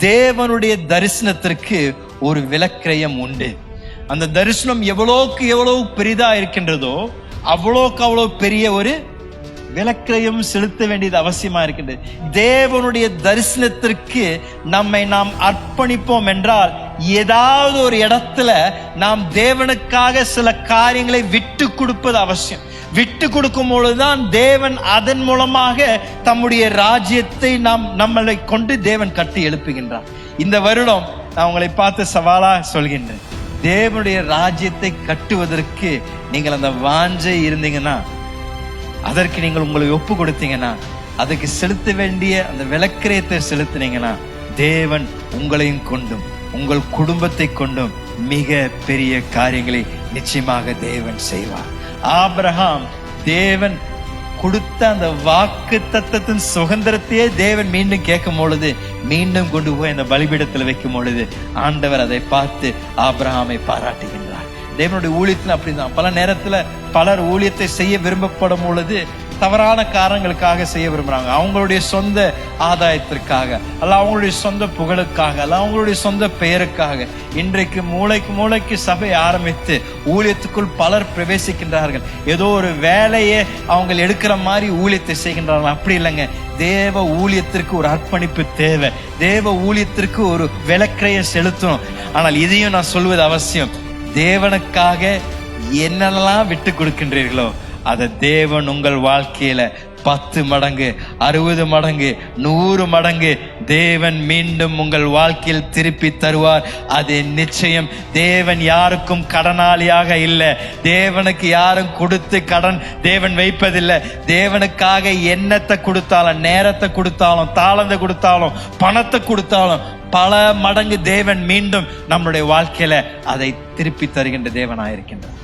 தேவனுடைய தரிசனத்திற்கு ஒரு விலக்கிரயம் உண்டு. அந்த தரிசனம் எவ்வளவுக்கு எவ்வளவு பெரிதா இருக்கின்றதோ அவ்வளோக்கு அவ்வளவு பெரிய ஒரு விலக்கிரயம் செலுத்த வேண்டியது அவசியமா இருக்கின்றது. தேவனுடைய தரிசனத்திற்கு நம்மை நாம் அர்ப்பணிப்போம் என்றால் ஏதாவது ஒரு இடத்துல நாம் தேவனுக்காக சில காரியங்களை விட்டு கொடுப்பது அவசியம். விட்டு கொடுக்கும் பொழுதுதான் தேவன் அதன் மூலமாக தம்முடைய ராஜ்யத்தை நம்மளை கொண்டு தேவன் கட்டி எழுப்புகின்றார். இந்த வருடம் நான் உங்களை பார்த்து சவாலா சொல்கின்றேன், தேவனுடைய ராஜ்யத்தை கட்டுவதற்கு நீங்கள் அந்த வாஞ்சை இருந்தீங்கன்னா, அதற்கு நீங்கள் உங்களை ஒப்பு கொடுத்தீங்கன்னா, அதுக்கு செலுத்த வேண்டிய அந்த விலக்கிரயத்தை செலுத்தினீங்கன்னா, தேவன் உங்களையும் கொண்டும் உங்கள் குடும்பத்தை கொண்டும் மிக பெரிய காரியங்களை நிச்சயமாக தேவன் செய்வார். ஆபிரகாம் தேவன் கொடுத்த அந்த வாக்கு தத்தத்தின் சுதந்திரத்தையே தேவன் மீண்டும் கேட்கும் பொழுது, மீண்டும் கொண்டு போய் அந்த பலிபீடத்தில் வைக்கும் பொழுது ஆண்டவர் அதை பார்த்து ஆபிரகாமை பாராட்டுகின்றார். தேவனுடைய ஊழியத்தில் அப்படிதான். பல நேரத்துல பலர் ஊழியத்தை செய்ய விரும்பப்படும் பொழுது தவறான காரணங்களுக்காக செய்ய விரும்புறாங்க. அவங்களுடைய சொந்த ஆதாயத்திற்காக அல்ல, அவங்களுடைய சொந்த புகழுக்காக அல்ல, அவங்களுடைய சொந்த பெயருக்காக. இன்றைக்கு மூளைக்கு சபை ஆரம்பித்து ஊழியத்துக்குள் பலர் பிரவேசிக்கின்றார்கள். ஏதோ ஒரு வேலையை அவங்க எடுக்கிற மாதிரி ஊழியத்தை செய்கின்றார்கள். அப்படி இல்லைங்க. தேவ ஊழியத்திற்கு ஒரு அர்ப்பணிப்பு தேவை. தேவ ஊழியத்திற்கு ஒரு விலக்கிரய செலுத்தணும். ஆனால் இதையும் நான் சொல்வது அவசியம், தேவனுக்காக என்னெல்லாம் விட்டு கொடுக்கின்றீர்களோ அதை தேவன் உங்கள் வாழ்க்கையில 10 மடங்கு 60 மடங்கு 100 மடங்கு தேவன் மீண்டும் உங்கள் வாழ்க்கையில் திருப்பி தருவார். அது நிச்சயம். தேவன் யாருக்கும் கடனாளியாக இல்லை. தேவனுக்கு யாரும் கொடுத்து கடன் தேவன் வைப்பதில்லை. தேவனுக்காக எண்ணத்தை கொடுத்தாலும், நேரத்தை கொடுத்தாலும், தாளந்தை கொடுத்தாலும், பணத்தை கொடுத்தாலும் பல மடங்கு தேவன் மீண்டும் நம்முடைய வாழ்க்கையில அதை திருப்பி தருகின்ற தேவனாயிருக்கின்றார்.